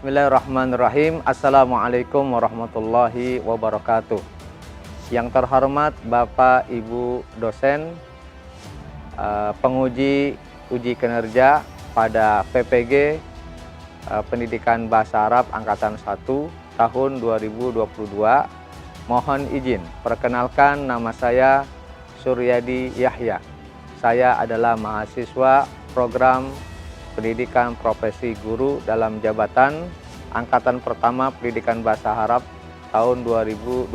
Bismillahirrahmanirrahim. Assalamualaikum warahmatullahi wabarakatuh. Yang terhormat Bapak Ibu dosen, penguji uji kinerja pada PPG Pendidikan Bahasa Arab Angkatan 1 tahun 2022. Mohon izin, perkenalkan nama saya Suryadi Yahya. Saya adalah mahasiswa program Pendidikan Profesi Guru dalam jabatan Angkatan Pertama Pendidikan Bahasa Arab tahun 2022.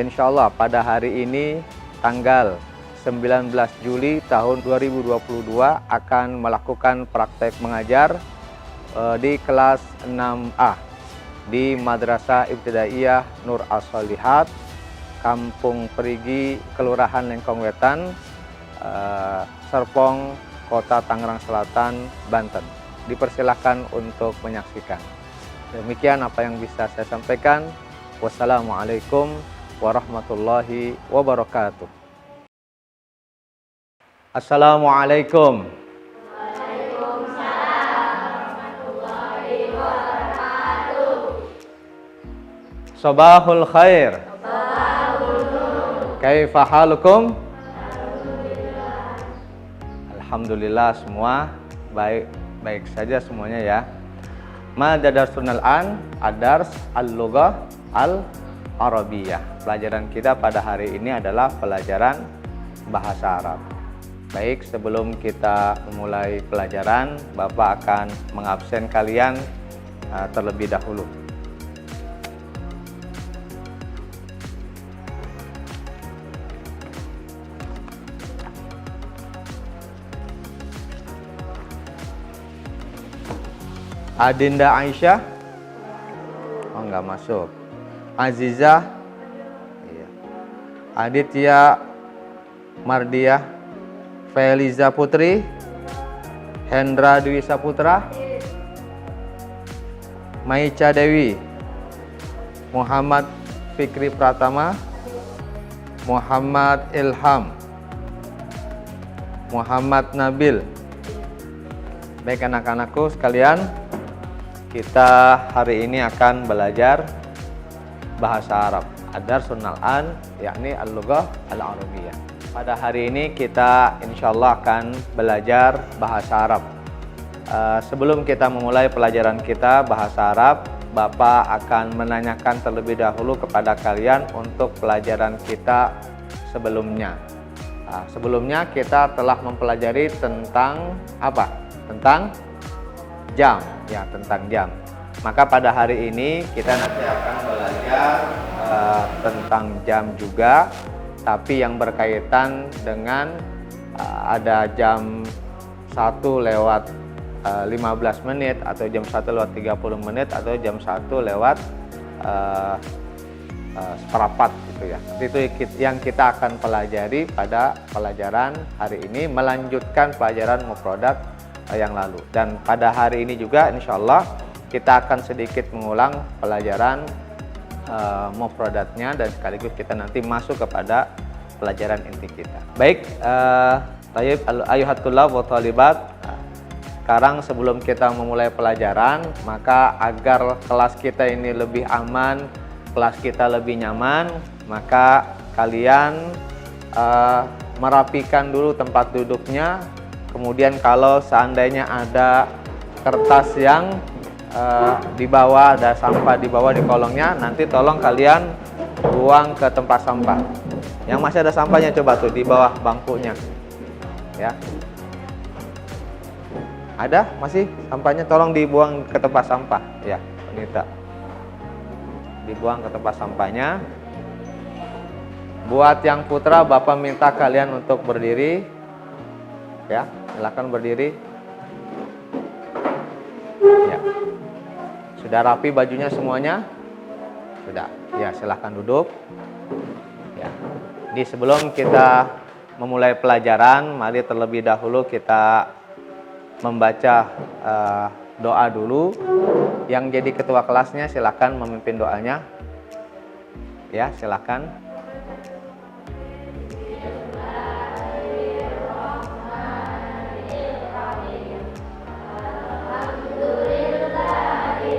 Insya Allah pada hari ini tanggal 19 Juli tahun 2022 akan melakukan praktek mengajar di kelas 6A di Madrasah Ibtidaiyah Nur As-Solihat, Kampung Perigi, Kelurahan Lengkong Wetan, Serpong, Kota Tangerang Selatan, Banten. Dipersilahkan untuk menyaksikan. Demikian apa yang bisa saya sampaikan. Wassalamualaikum warahmatullahi wabarakatuh. Assalamualaikum. Waalaikumsalam warahmatullahi wabarakatuh. Sabahul khair. Kaifa halukum? Alhamdulillah semua baik saja semuanya ya. Mada darsunal an ad-dars al-lughah al-arabiyah. Pelajaran kita pada hari ini adalah pelajaran bahasa Arab. Baik, sebelum kita memulai pelajaran, Bapak akan mengabsen kalian terlebih dahulu. Adinda Aisyah, oh nggak masuk. Azizah, iya. Aditya Mardiah, Feliza Putri, Hendra Dwi Saputra, Maica Dewi, Muhammad Fikri Pratama, Muhammad Ilham, Muhammad Nabil. Baik anak-anakku sekalian, kita hari ini akan belajar bahasa Arab. Ad-darsunal an, yakni al-lughah al-arabiyah. Pada hari ini kita insya Allah akan belajar bahasa Arab. Sebelum kita memulai pelajaran kita bahasa Arab, Bapak akan menanyakan terlebih dahulu kepada kalian untuk pelajaran kita sebelumnya. Sebelumnya kita telah mempelajari tentang apa? Tentang jam, ya, tentang jam. Maka pada hari ini kita nanti akan belajar tentang jam juga, tapi yang berkaitan dengan ada jam 1 lewat 15 menit, atau jam 1 lewat 30 menit, atau jam 1 lewat seperempat gitu ya. Itu yang kita akan pelajari pada pelajaran hari ini, melanjutkan pelajaran mufradat yang lalu. Dan pada hari ini juga insya Allah kita akan sedikit mengulang pelajaran mufradatnya, dan sekaligus kita nanti masuk kepada pelajaran inti kita. Baik, ayuhat tullab wa thalibat. Sekarang sebelum kita memulai pelajaran, maka agar kelas kita ini lebih aman, kelas kita lebih nyaman, maka kalian merapikan dulu tempat duduknya. Kemudian kalau seandainya ada kertas yang di bawah, ada sampah di bawah di kolongnya, nanti tolong kalian buang ke tempat sampah. Yang masih ada sampahnya coba tuh di bawah bangkunya, ya. Ada masih sampahnya, tolong dibuang ke tempat sampah, ya, wanita. Dibuang ke tempat sampahnya. Buat yang putra, Bapak minta kalian untuk berdiri, ya. Silakan berdiri. Ya. Sudah rapi bajunya semuanya? Sudah. Ya, silakan duduk. Ya. Di sebelum kita memulai pelajaran, mari terlebih dahulu kita membaca doa dulu. Yang jadi ketua kelasnya silakan memimpin doanya. Ya, silakan. Alhamdulillah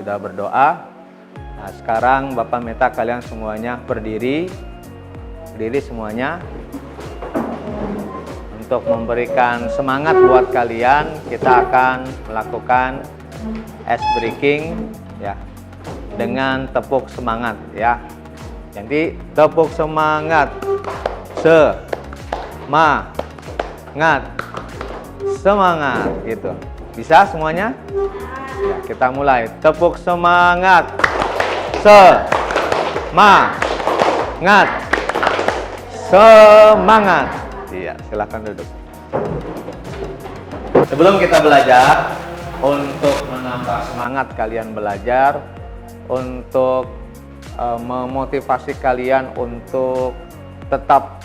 sudah berdoa. Nah, sekarang Bapak minta kalian semuanya berdiri semuanya. Untuk memberikan semangat buat kalian, kita akan melakukan ice breaking ya, dengan tepuk semangat ya. Jadi tepuk semangat, semangat gitu. Bisa semuanya? Ya, kita mulai. Tepuk semangat, semangat. Iya, silakan duduk. Sebelum kita belajar, untuk menambah semangat kalian belajar, untuk memotivasi kalian untuk tetap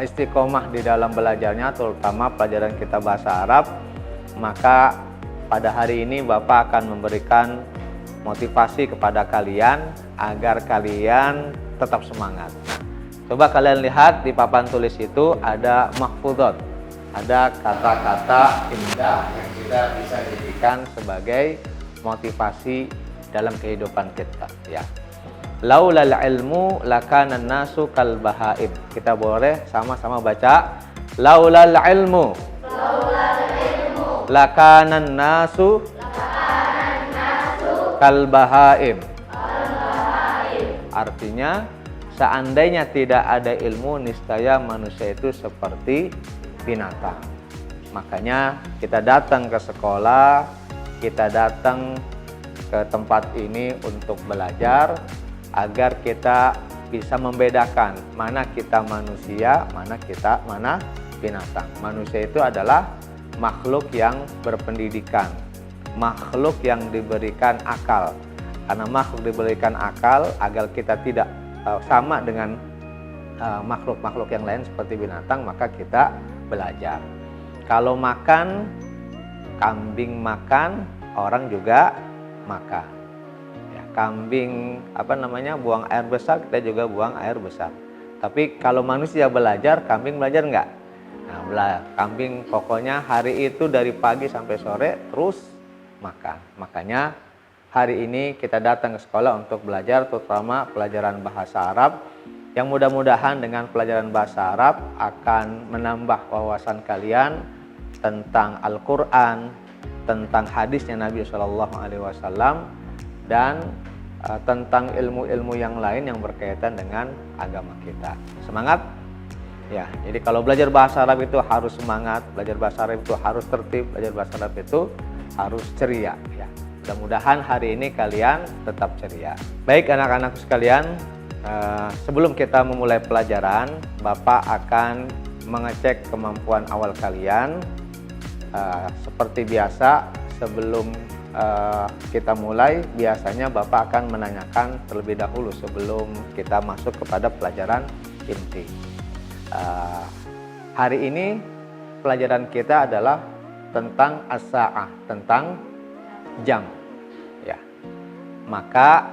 istiqomah di dalam belajarnya, terutama pelajaran kita bahasa Arab, maka pada hari ini Bapak akan memberikan motivasi kepada kalian agar kalian tetap semangat. Coba kalian lihat di papan tulis itu ada mahfudot, ada kata-kata indah yang kita bisa jadikan sebagai motivasi dalam kehidupan kita ya. Laulal ilmu lakanan nasu kal bahaim. Kita boleh sama-sama baca. Laulal ilmu lakanan nasu kal bahaim. Artinya, seandainya tidak ada ilmu, niscaya manusia itu seperti binatang. Makanya kita datang ke sekolah, kita datang ke tempat ini untuk belajar agar kita bisa membedakan mana kita manusia, mana binatang. Manusia itu adalah makhluk yang berpendidikan, makhluk yang diberikan akal. Karena makhluk diberikan akal agar kita tidak sama dengan makhluk-makhluk yang lain seperti binatang, maka kita belajar. Kalau makan, kambing makan, orang juga makan. Ya, kambing buang air besar, kita juga buang air besar. Tapi kalau manusia belajar, kambing belajar enggak? Nah, kambing pokoknya hari itu dari pagi sampai sore terus makan. Makanya hari ini kita datang ke sekolah untuk belajar, terutama pelajaran bahasa Arab, yang mudah-mudahan dengan pelajaran bahasa Arab akan menambah wawasan kalian tentang Al-Quran, tentang hadisnya Nabi SAW, dan tentang ilmu-ilmu yang lain yang berkaitan dengan agama kita. Semangat? Ya, jadi kalau belajar bahasa Arab itu harus semangat, belajar bahasa Arab itu harus tertib, belajar bahasa Arab itu harus ceria ya. Mudah-mudahan hari ini kalian tetap ceria. Baik anak-anakku sekalian, sebelum kita memulai pelajaran, Bapak akan mengecek kemampuan awal kalian. Seperti biasa, sebelum kita mulai, biasanya Bapak akan menanyakan terlebih dahulu sebelum kita masuk kepada pelajaran inti. Hari ini pelajaran kita adalah tentang as-sa'ah, tentang jam. Ya. Maka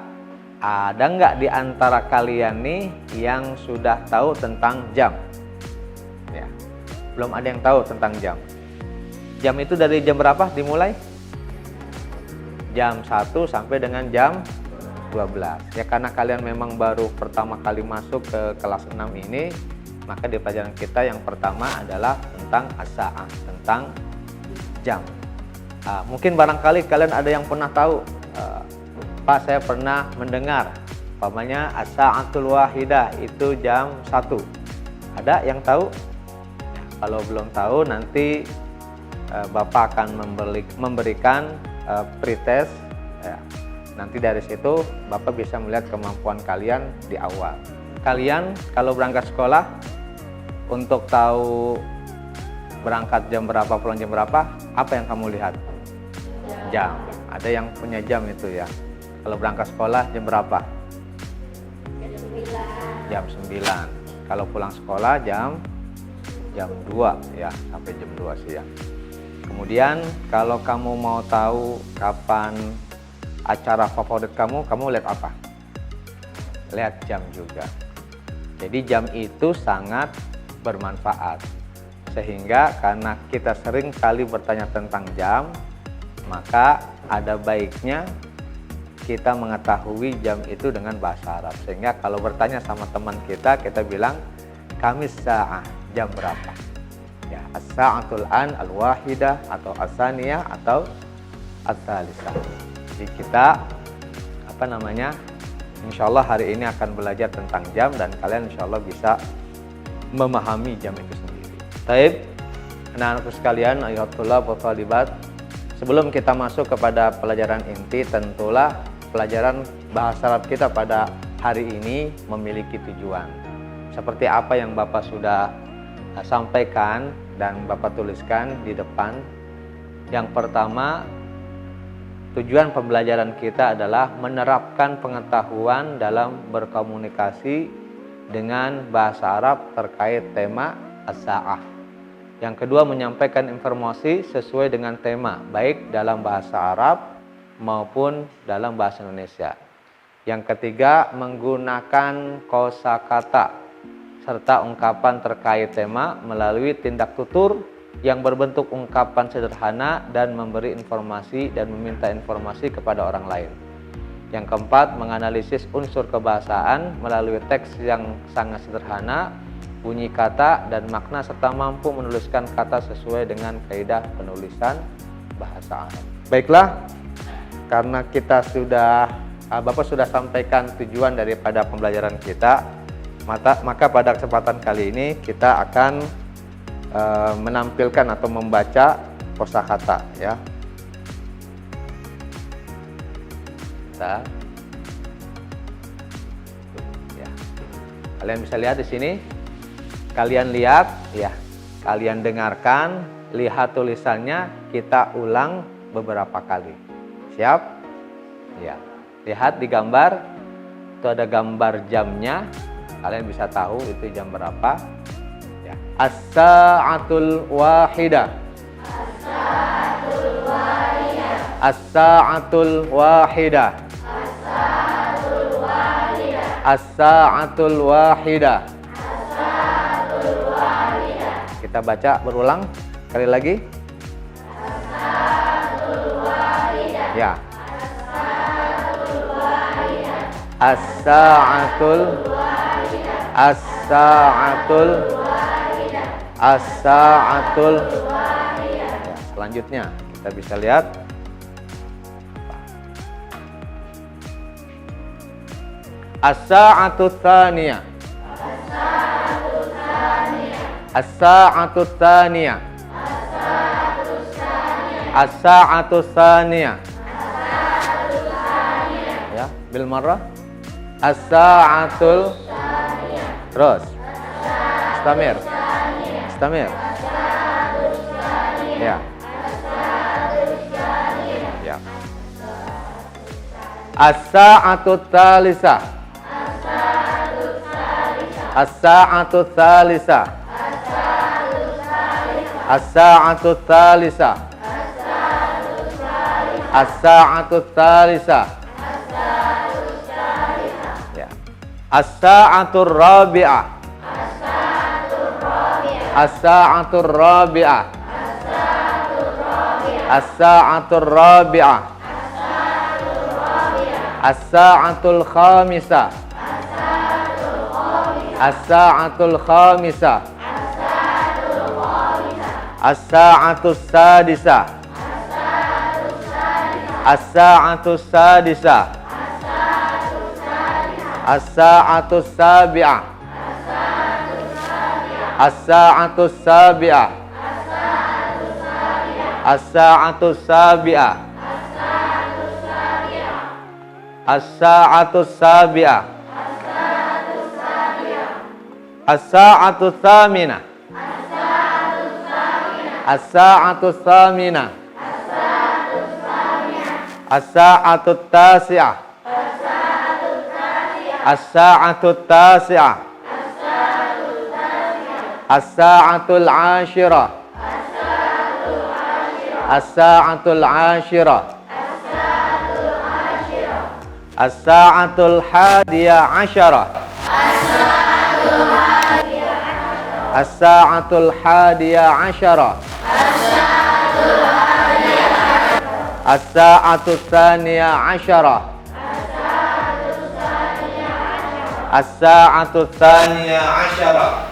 ada nggak di antara kalian nih yang sudah tahu tentang jam? Ya. Belum ada yang tahu tentang jam. Jam itu dari jam berapa dimulai? Jam 1 sampai dengan jam 12. Ya, karena kalian memang baru pertama kali masuk ke kelas 6 ini, maka di pelajaran kita yang pertama adalah tentang as-sa'ah, tentang jam. Mungkin barangkali kalian ada yang pernah tahu, Pak, saya pernah mendengar umpamanya as-sa'atul wahidah itu jam 1. Ada yang tahu? Kalau belum tahu, nanti Bapak akan memberikan pretest ya. Nanti dari situ Bapak bisa melihat kemampuan kalian di awal. Kalian kalau berangkat sekolah, untuk tahu berangkat jam berapa, pulang jam berapa, apa yang kamu lihat? Jam. Ada yang punya jam itu ya. Kalau berangkat sekolah jam berapa? Jam 9. Kalau pulang sekolah jam 2 ya, sampai jam 2 siang. Kemudian kalau kamu mau tahu kapan acara favorit kamu lihat apa? Lihat jam juga. Jadi jam itu sangat bermanfaat. Sehingga karena kita sering kali bertanya tentang jam, maka ada baiknya kita mengetahui jam itu dengan bahasa Arab. Sehingga kalau bertanya sama teman kita bilang kami sa'ah, jam berapa? Ya, as-sa'atul an al-wahidah atau as-saniyah atau as-salisah. Jadi kita insya Allah hari ini akan belajar tentang jam dan kalian insya Allah bisa memahami jam itu sendiri. Taib, anak-anakku sekalian, ayyuhatullah wa talibat. Sebelum kita masuk kepada pelajaran inti, tentulah pelajaran bahasa Arab kita pada hari ini memiliki tujuan. Seperti apa yang Bapak sudah sampaikan dan Bapak tuliskan di depan. Yang pertama, tujuan pembelajaran kita adalah menerapkan pengetahuan dalam berkomunikasi dengan bahasa Arab terkait tema as-sa'ah. Yang kedua, menyampaikan informasi sesuai dengan tema, baik dalam bahasa Arab maupun dalam bahasa Indonesia. Yang ketiga, menggunakan kosakata serta ungkapan terkait tema melalui tindak tutur yang berbentuk ungkapan sederhana dan memberi informasi dan meminta informasi kepada orang lain. Yang keempat, menganalisis unsur kebahasaan melalui teks yang sangat sederhana, bunyi kata dan makna, serta mampu menuliskan kata sesuai dengan kaidah penulisan bahasa Arab. Baiklah, karena Bapak sudah sampaikan tujuan daripada pembelajaran kita, maka pada kesempatan kali ini kita akan menampilkan atau membaca kosakata, ya. Ya. Kalian bisa lihat di sini. Kalian lihat, ya. Kalian dengarkan, lihat tulisannya, kita ulang beberapa kali. Siap? Ya. Lihat di gambar, itu ada gambar jamnya. Kalian bisa tahu itu jam berapa. Ya. As-sa'atul wahidah. As-sa'atul wahidah. As-sa'atul wahidah. As-sa'atul wahidah. As-sa'atul wahidah. As-sa'atul wahidah. Kita baca berulang sekali lagi. As-sa'atul wahidah. Ya. As-sa'atul wahidah. As-sa'atul wahidah. As-sa'atul wahidah. As-sa'atul. wahidah. Ya, selanjutnya kita bisa lihat as-sa'atu tsaniyah. As-sa'atu tsaniyah. As-sa'atu tsaniyah. Ya, bil marrah. As-sa'atul. Terus. Istamir. Istamir. Ya. Ya. As-sa'atu tsalisah. As-sa'atu tsalisah. As-sa'atu tsalisah. As-sa'atu tsalisah. Ya. As-sa'atu rabi'ah. As-sa'atu rabi'ah. As-sa'atu rabi'ah. As-sa'atul khamisah. As-sa'atul khamisah. As-sa'atus sadisah. As-sa'atus sadisah. As-sa'atus sabi'ah. As-sa'atus sabi'ah. As-sa'atus sabi'ah. As-sa'atus sabi'ah. As-sa'atus thaminah. As-sa'atus thaminah. As-sa'atut tasi'ah. As-sa'atut tasi'ah. As-sa'atul 'ashirah. As-sa'atul 'ashirah. As-sa'atul hadiyah 'asharah. As-sa'atul hadiyah 'asharah. As-sa'atul tsaniyah 'asharah. As-sa'atu tsaniyah asyara.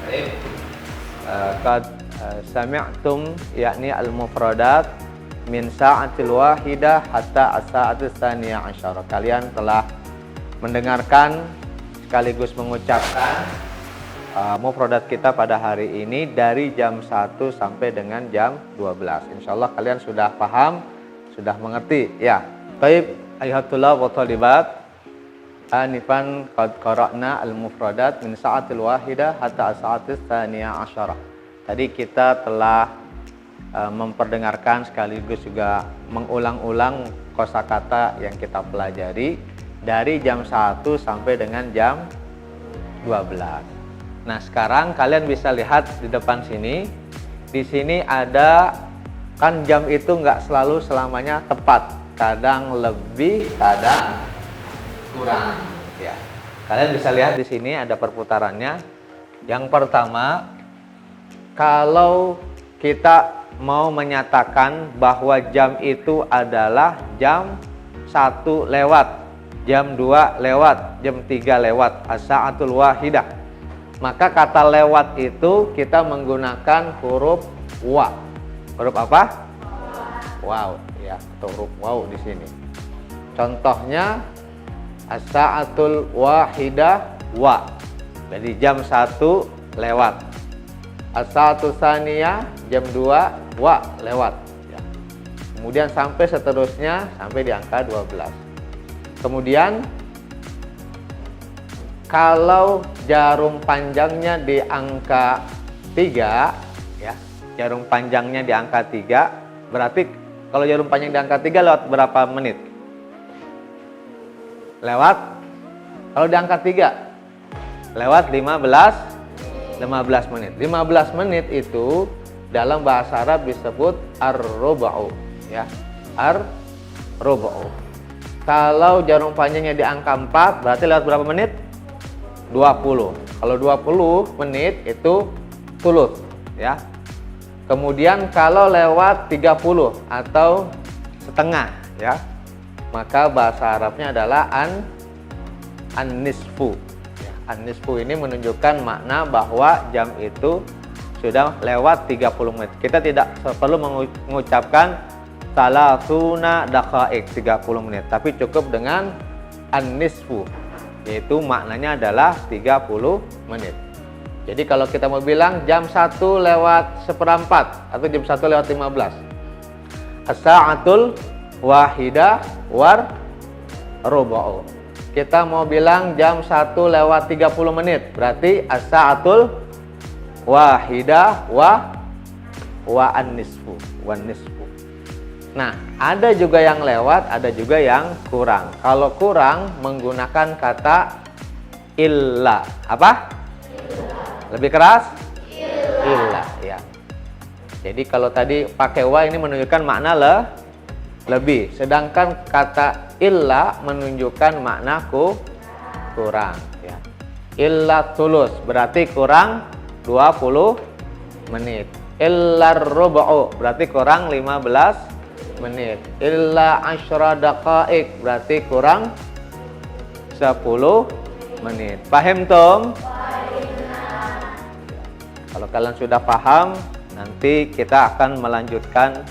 Baik. Qad sami'tum yakni al-mufradat min sa'atil wahidah hatta as-sa'atu tsaniyah asyara. Kalian telah mendengarkan sekaligus mengucapkan mufradat kita pada hari ini dari jam 1 sampai dengan jam 12. Insyaallah kalian sudah paham, sudah mengerti ya. Baik, ayatullah wa talibat. Anifan qad qara'na al-mufradat min sa'atil wahidah hatta as-sa'atis tsaniyah asyara. Tadi kita telah memperdengarkan sekaligus juga mengulang-ulang kosakata yang kita pelajari dari jam 1 sampai dengan jam 12. Nah, sekarang kalian bisa lihat di depan sini. Di sini ada, kan jam itu nggak selalu selamanya tepat. Kadang lebih, kadang kurang. Ya, kalian bisa lihat di sini ada perputarannya. Yang pertama, kalau kita mau menyatakan bahwa jam itu adalah jam 1 lewat, jam 2 lewat, jam 3 lewat, as-sa'atul wahidah. Maka kata lewat itu kita menggunakan huruf wa. Huruf apa? Wow, ya, atau huruf waw di sini. Contohnya as-sa'atul wahidah wa. Jadi jam 1 lewat. As-sa'atul tsaniyah jam 2 wa lewat. Ya. Kemudian sampai seterusnya sampai di angka 12. Kemudian kalau jarum panjangnya di angka 3 ya, jarum panjangnya di angka 3, berarti kalau jarum panjang di angka 3 lewat berapa menit? Lewat, kalau di angka 3 lewat 15 menit. 15 menit itu dalam bahasa Arab disebut ar-ruba'u ya, ar-ruba'u. Kalau jarum panjangnya di angka 4 berarti lewat berapa menit? 20. Kalau 20 menit itu thuluth ya. Kemudian kalau lewat 30 atau setengah ya, maka bahasa Arabnya adalah an-nisfu. An-nisfu ini menunjukkan makna bahwa jam itu sudah lewat 30 menit. Kita tidak perlu mengucapkan salasuna daqa'iq 30 menit, tapi cukup dengan an-nisfu, yaitu maknanya adalah 30 menit. Jadi kalau kita mau bilang jam 1 lewat seperempat atau jam 1 lewat 15, as-sa'atul wahidah war ruba'u. Kita mau bilang jam 1 lewat 30 menit, berarti as-sa'atul wahidah wa an-nisfu, wan nisfu. Nah, ada juga yang lewat, ada juga yang kurang. Kalau kurang menggunakan kata illa. Apa? Lebih keras? Illa, ya. Jadi kalau tadi pakai wa ini menunjukkan makna lebih. Sedangkan kata illa menunjukkan makna kurang, ya. Illa tulus berarti kurang 20 menit. Illa ruba'u berarti kurang 15 menit. Illa asyra daqa'iq berarti kurang 10 menit. Paham Tom? Kalau kalian sudah paham, nanti kita akan melanjutkan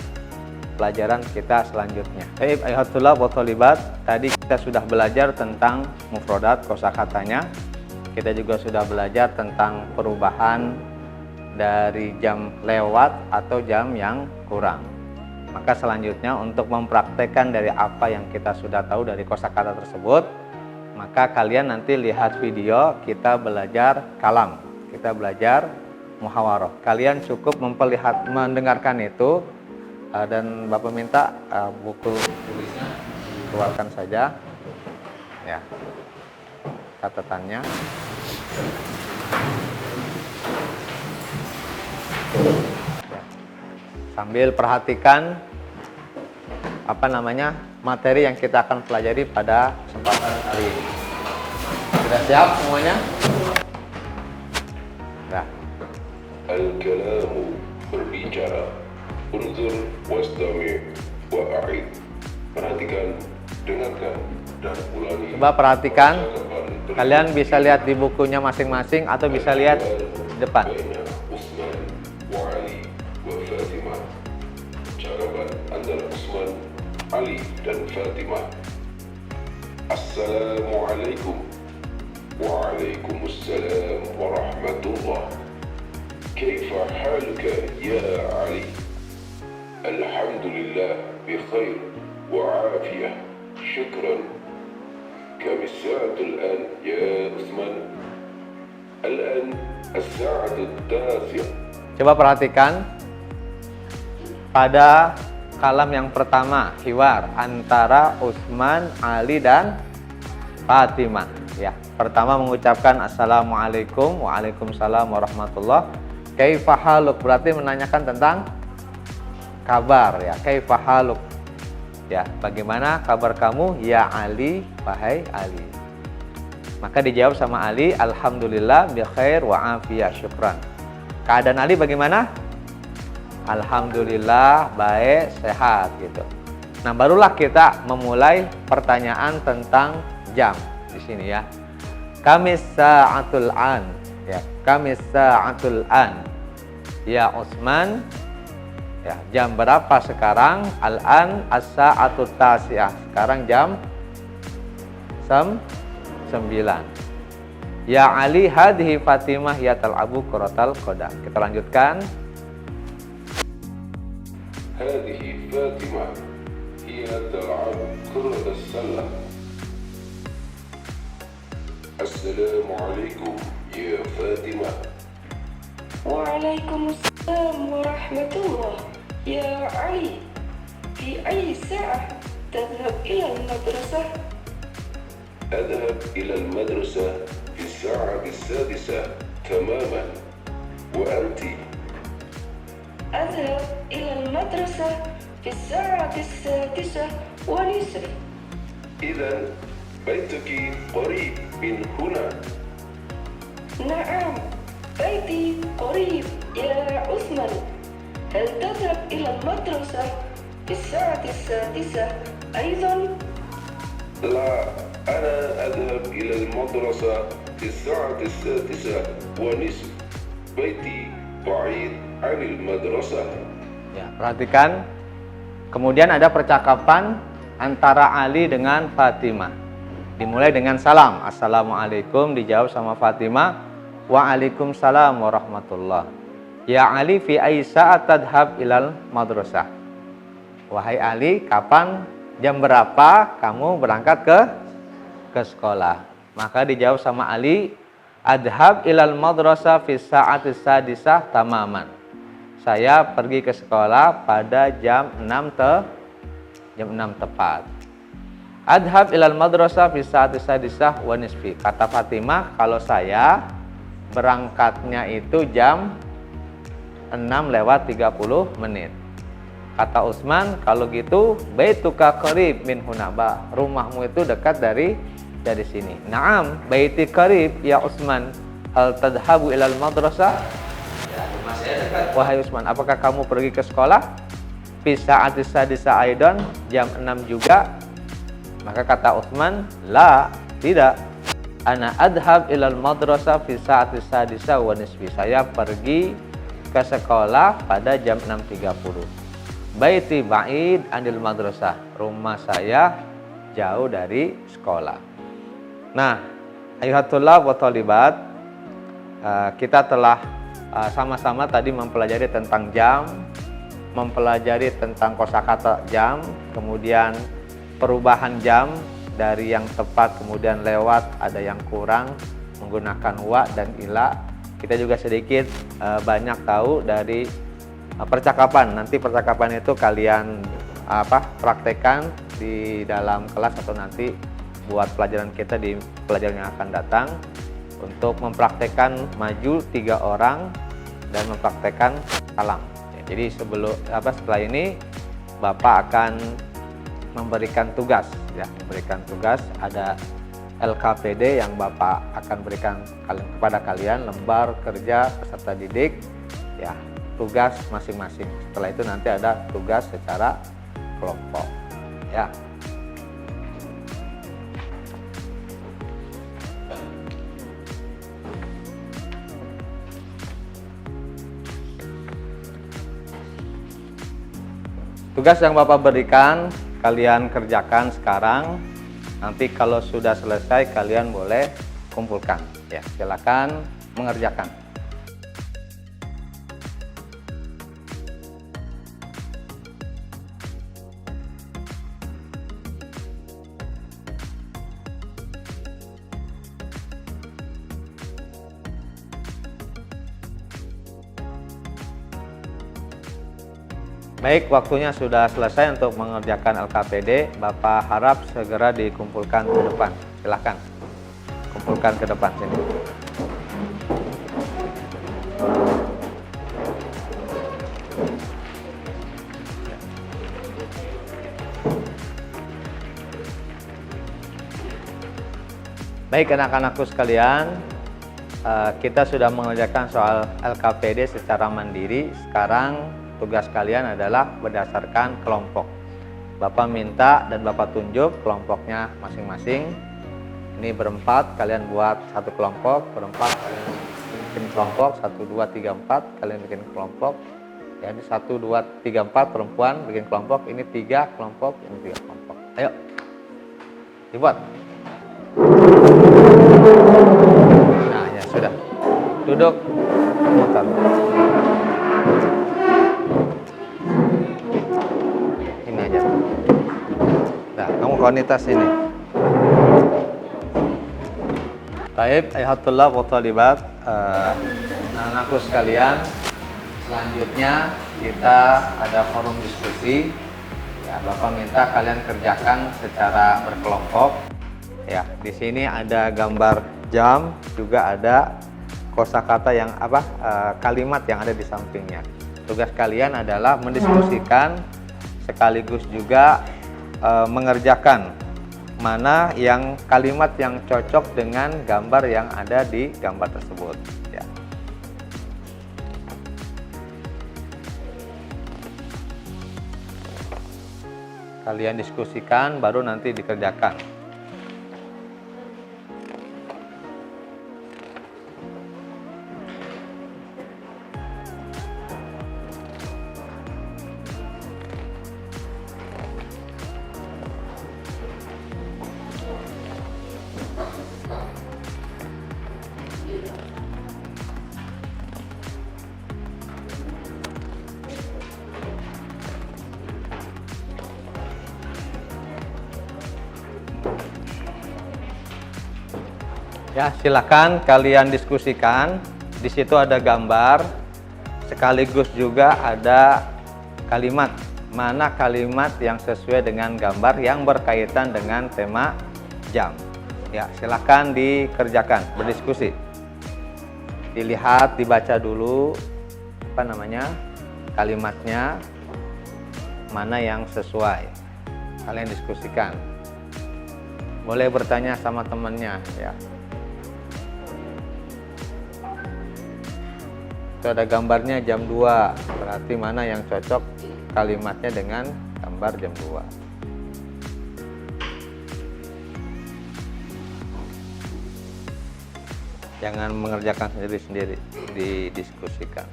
pelajaran kita selanjutnya. Baik, ayatullah wa thalibat. Tadi kita sudah belajar tentang mufradat, kosakatanya. Kita juga sudah belajar tentang perubahan dari jam lewat atau jam yang kurang. Maka selanjutnya untuk mempraktekkan dari apa yang kita sudah tahu dari kosakata tersebut, maka kalian nanti lihat video kita belajar kalam, kita belajar muhawarah. Kalian cukup mendengarkan itu dan Bapak minta buku tulisnya keluarkan saja ya, catatannya. Sambil perhatikan materi yang kita akan pelajari pada kesempatan hari ini. Sudah siap semuanya? Nah. Al-kalamu berbicara. Unzur wastami' wa'id. Perhatikan Dengarkan dan ulangi. Coba perhatikan. percakapan Kalian bisa lihat di bukunya masing-masing atau bisa lihat di depan. baina Utsman wa Ali wa Fatimah. Percakapan antara Utsman, Ali dan Fatimah. Assalamualaikum. Waalaikumsalam warahmatullah. Kaifa haluka ya Ali? Alhamdulillah bikhair wa afiyah. Syukran. كم الساعة الآن يا عثمان؟ الآن الساعة 9. Coba perhatikan pada kalam yang pertama, hiwar antara Utsman, Ali dan Fatimah. Ya, pertama mengucapkan Assalamualaikum, Waalaikumsalam warahmatullah. Kaifa haluk berarti menanyakan tentang kabar ya. Kaifa haluk. Ya, bagaimana kabar kamu ya Ali, wahai Ali? Maka dijawab sama Ali, alhamdulillah bi khair wa afiyah, syukran. Keadaan Ali bagaimana? Alhamdulillah baik, sehat gitu. Nah, barulah kita memulai pertanyaan tentang jam di sini ya. Kamis sa'atul an ya, kamis sa'atul an. Ya Utsman, ya, jam berapa sekarang? Al-an as-sa'atu tasi'ah. Sekarang jam 9. Ya Ali, hadhihi Fatimah ya tal'abu kuratal qadam. Kita lanjutkan. هذه فاطمة هي تلعب كرة السلة. السلام عليكم يا فاطمة. وعليكم السلام ورحمة الله يا علي. في أي ساعة تذهب إلى المدرسة؟ أذهب إلى المدرسة في الساعة 6 تماما. وأنت؟ أذهب إلى المدرسة في الساعة 6:30. إذا بيتك قريب من هنا. نعم، بيتي قريب يا عثمان. هل تذهب إلى المدرسة في الساعة 6 أيضا؟ لا، أنا أذهب إلى المدرسة في الساعة 6:30. بيتي بعيد عن المدرسة. Ya, perhatikan. Kemudian ada percakapan antara Ali dengan Fatimah. Dimulai dengan salam. Assalamualaikum, dijawab sama Fatimah. Waalaikumsalam warahmatullah. Ya Ali, fi ayyi sa'at tadhhab ilal madrasah? Wahai Ali, kapan, jam berapa kamu berangkat ke sekolah? Maka dijawab sama Ali, adhab ilal madrasah fi sa'ati sadisah tamaman. Saya pergi ke sekolah pada jam 6 tepat. Adhab ilal madrasah fi sa'ati sadisah wa nisfi. Kata Fatimah, kalau saya berangkatnya itu jam 6:30. Kata Utsman, kalau gitu baituka qarib min hunaba. Rumahmu itu dekat dari sini. Naam, baiti qarib ya Utsman. Hal tadhabu ilal madrasah? Ya, rumah saya dekat. Wahai Utsman, apakah kamu pergi ke sekolah? Fi sa'ati sadisa aidan, jam 6 juga. Maka kata Utsman, la, tidak. Ana adhab ilal madrasah fi sa'ati sadisa wa nisfi. Saya pergi ke sekolah pada jam 6:30. Baiti ba'id anil madrasah. Rumah saya jauh dari sekolah. Nah, ayuhatullah wa talibat, kita telah sama-sama tadi mempelajari tentang jam, mempelajari tentang kosakata jam, kemudian perubahan jam dari yang tepat kemudian lewat, ada yang kurang menggunakan wa dan ila. Kita juga sedikit banyak tahu dari percakapan. Nanti percakapan itu kalian praktekkan di dalam kelas atau nanti buat pelajaran kita di pelajaran yang akan datang untuk mempraktekkan maju 3 orang dan mempraktekkan salam. Ya, jadi setelah ini Bapak akan memberikan tugas, ya, ada LKPD yang Bapak akan berikan kepada kalian, lembar kerja peserta didik, ya, tugas masing-masing. Setelah itu nanti ada tugas secara kelompok, ya. Tugas yang Bapak berikan, kalian kerjakan sekarang. Nanti kalau sudah selesai, kalian boleh kumpulkan. Ya, silakan mengerjakan. Baik, waktunya sudah selesai untuk mengerjakan LKPD. Bapak harap segera dikumpulkan ke depan. Silakan kumpulkan ke depan sini. Baik anak-anakku sekalian, kita sudah mengerjakan soal LKPD secara mandiri. Sekarang tugas kalian adalah berdasarkan kelompok. Bapak minta dan Bapak tunjuk kelompoknya masing-masing. Ini berempat, kalian buat satu kelompok. Berempat, kalian bikin kelompok. 1, 2, 3, 4, kalian bikin kelompok. Ya, ini 1, 2, 3, 4 perempuan bikin kelompok. Ini 3 kelompok, ini 3 kelompok. Ayo, dibuat. Nah, ya sudah. Duduk. Mutar. Nah, kamu kuantitas ini. Baik, ayatullah wa talibat. Anak-anakku sekalian, selanjutnya kita ada forum diskusi. Ya, Bapak minta kalian kerjakan secara berkelompok. Ya, di sini ada gambar jam, juga ada kosakata yang kalimat yang ada di sampingnya. Tugas kalian adalah mendiskusikan sekaligus juga mengerjakan mana yang kalimat yang cocok dengan gambar yang ada di gambar tersebut. Ya. Kalian diskusikan baru nanti dikerjakan. Ya, silakan kalian diskusikan. Di situ ada gambar, sekaligus juga ada kalimat. Mana kalimat yang sesuai dengan gambar yang berkaitan dengan tema jam. Ya, silakan dikerjakan, berdiskusi. Dilihat, dibaca dulu kalimatnya, mana yang sesuai. Kalian diskusikan. Boleh bertanya sama temannya, ya. Itu ada gambarnya jam 2, berarti mana yang cocok kalimatnya dengan gambar jam 2. Jangan mengerjakan sendiri-sendiri, didiskusikan.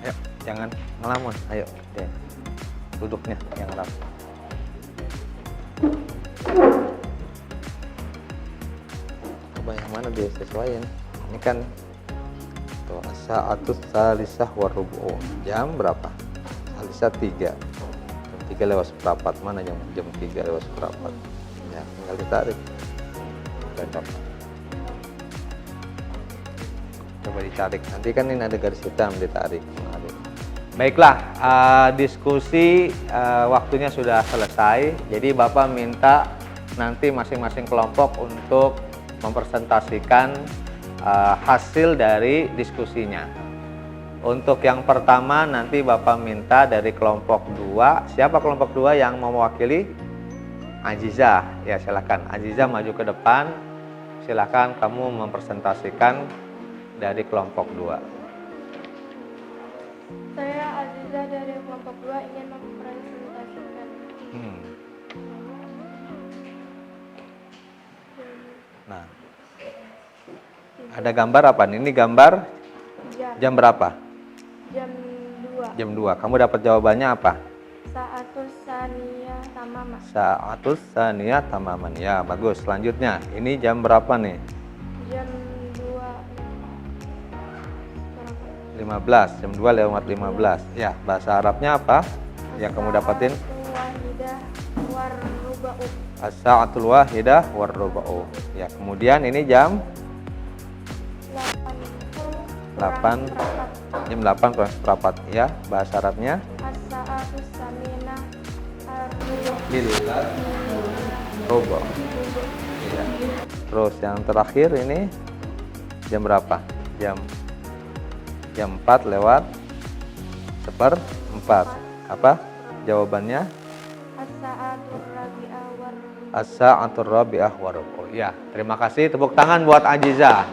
Ayo, jangan ngelamun, ayo deh. Duduknya yang rapi. Yang mana dia sesuaiin. Ini kan tuh sa'atus salisah warubu'u. Jam berapa? Salisah 3. Jam 3 lewat seperempat. Mana jam 3 lewat seperempat? Ya, tinggal ditarik. Cocok. Coba ditarik. Nanti kan ini ada garis hitam, ditarik. Baiklah, diskusi waktunya sudah selesai. Jadi Bapak minta nanti masing-masing kelompok untuk mempresentasikan hasil dari diskusinya. Untuk yang pertama nanti Bapak minta dari kelompok 2. Siapa kelompok 2 yang mau mewakili? Aziza. Ya, silakan. Aziza maju ke depan. Silakan kamu mempresentasikan dari kelompok 2. Saya Aziza dari kelompok 2 ingin mempresentasikan. Nah, ada gambar apa nih? Ini gambar jam berapa? Jam Jam 2. Kamu dapat jawabannya apa? Sa'atus saniyah tamama. Sa'atus saniyah tamaman. Ya, bagus. Selanjutnya, ini jam berapa nih? Jam 2 berapa? 15. Jam 2 lewat 15. Ya, bahasa Arabnya apa yang kamu dapatin? Wahidah warruba'u. As-sa'atul wahidah warruba'u. Ya, kemudian ini jam 8. Jam 8 kurang seperempat. Ya, bahasa Arabnya As-sa'atus saminah ar-rubu'. Bilal Robo. Ya. Terus yang terakhir ini jam berapa? Jam 4 lewat 1/4. Apa jawabannya? As-sa'atur rabi'ah warrubu'. As-sa'atur rabi'ah warubu. Ya, terima kasih. Tepuk tangan buat Ajiza.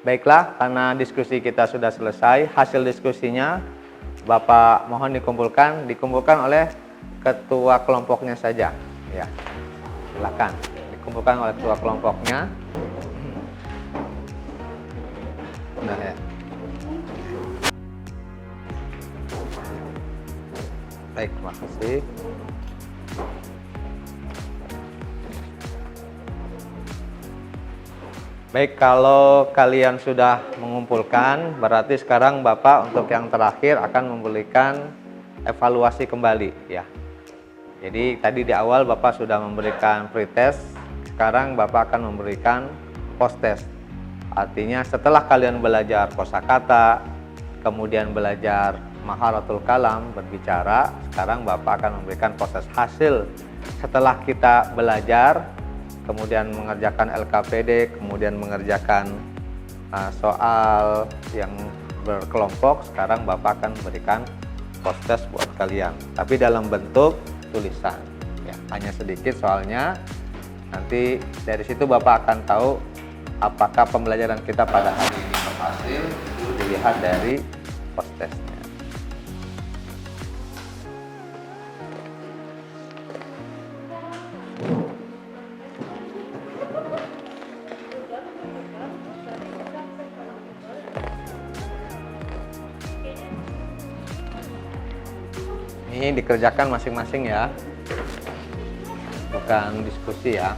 Baiklah, karena diskusi kita sudah selesai, hasil diskusinya Bapak mohon dikumpulkan oleh ketua kelompoknya saja. Ya, silakan dikumpulkan oleh ketua kelompoknya. Nah, ya. Baik, terima kasih. Baik, kalau kalian sudah mengumpulkan, berarti sekarang Bapak untuk yang terakhir akan memberikan evaluasi kembali ya. Jadi tadi di awal Bapak sudah memberikan pretest, sekarang Bapak akan memberikan posttest. Artinya setelah kalian belajar kosakata, kemudian belajar maharatul kalam, berbicara, sekarang Bapak akan memberikan posttest hasil setelah kita belajar, kemudian mengerjakan LKPD, kemudian mengerjakan soal yang berkelompok. Sekarang Bapak akan memberikan posttest buat kalian, tapi dalam bentuk tulisan ya, hanya sedikit soalnya. Nanti dari situ Bapak akan tahu apakah pembelajaran kita pada hari ini berhasil, itu dilihat dari posttestnya. Ini dikerjakan masing-masing ya, bukan diskusi ya.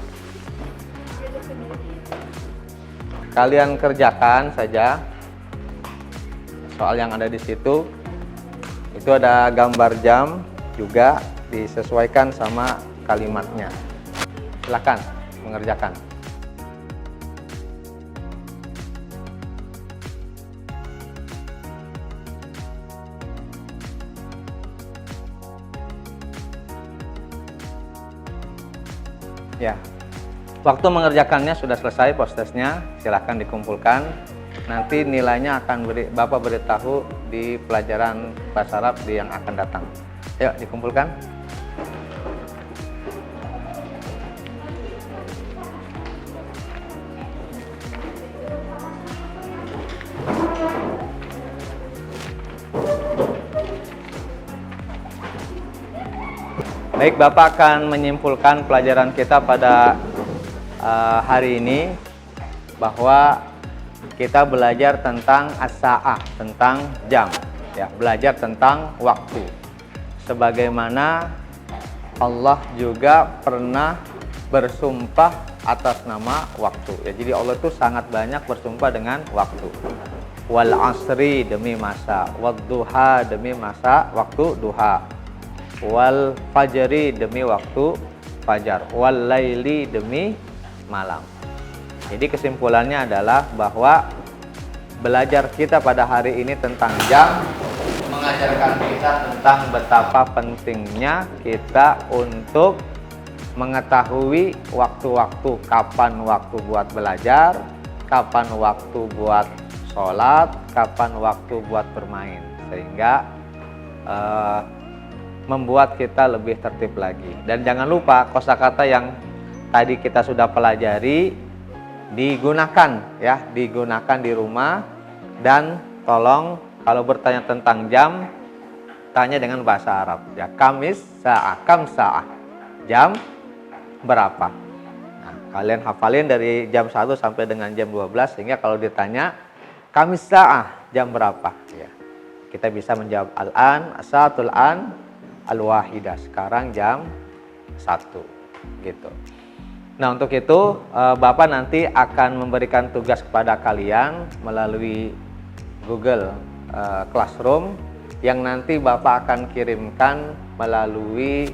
Kalian kerjakan saja soal yang ada di situ. Itu ada gambar jam juga, disesuaikan sama kalimatnya. Silakan mengerjakan. Ya, waktu mengerjakannya sudah selesai posttestnya, silahkan dikumpulkan. Nanti nilainya akan Bapak beritahu di pelajaran bahasa Arab yang akan datang. Ayo dikumpulkan. Baik, Bapak akan menyimpulkan pelajaran kita pada hari ini bahwa kita belajar tentang as-sa'ah, tentang jam, ya, belajar tentang waktu. Sebagaimana Allah juga pernah bersumpah atas nama waktu. Ya, jadi Allah itu sangat banyak bersumpah dengan waktu. Wal asri demi masa, wad duha demi masa waktu duha, wal fajri demi waktu fajar, wal laili demi malam. Jadi kesimpulannya adalah bahwa belajar kita pada hari ini tentang jam mengajarkan kita tentang betapa pentingnya kita untuk mengetahui waktu-waktu, kapan waktu buat belajar, kapan waktu buat sholat, kapan waktu buat bermain, sehingga membuat kita lebih tertib lagi. Dan jangan lupa kosakata yang tadi kita sudah pelajari digunakan ya, digunakan di rumah. Dan tolong kalau bertanya tentang jam, tanya dengan bahasa Arab ya. Kamis sa'ah, kam sa'ah, jam berapa. Nah, kalian hafalin dari jam 1 sampai dengan jam 12, sehingga kalau ditanya kamis sa'ah, jam berapa ya. Kita bisa menjawab al-an, as-saatul an, al-wahidah, sekarang jam 1 gitu. Nah, untuk itu Bapak nanti akan memberikan tugas kepada kalian melalui Google Classroom yang nanti Bapak akan kirimkan melalui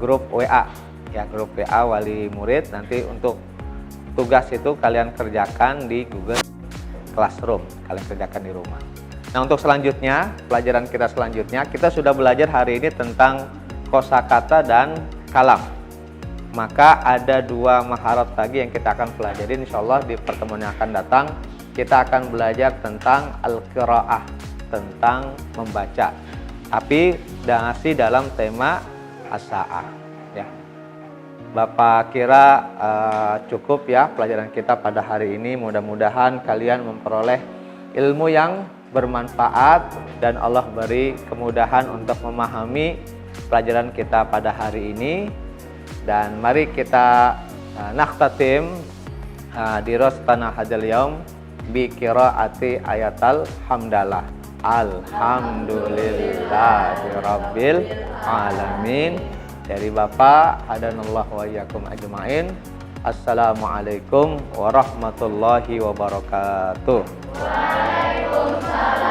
grup WA ya, grup WA wali murid. Nanti untuk tugas itu kalian kerjakan di Google Classroom, kalian kerjakan di rumah. Nah, untuk selanjutnya, pelajaran kita selanjutnya, kita sudah belajar hari ini tentang kosakata dan kalam. Maka ada 2 maharat lagi yang kita akan pelajari, insyaallah di pertemuan yang akan datang. Kita akan belajar tentang al-qiraah, tentang membaca, tapi masih dalam tema as-sa'ah ya. Bapak kira cukup ya pelajaran kita pada hari ini. Mudah-mudahan kalian memperoleh ilmu yang bermanfaat dan Allah beri kemudahan untuk memahami pelajaran kita pada hari ini. Dan mari kita nakhtatim dirasana hadzal yaum bi qiraati ayatal hamdalah. Alhamdulillahi rabbil alamin. Dari Bapak, hadanallahu wa iyyakum ajmain. Assalamualaikum warahmatullahi wabarakatuh. Waalaikumsalam.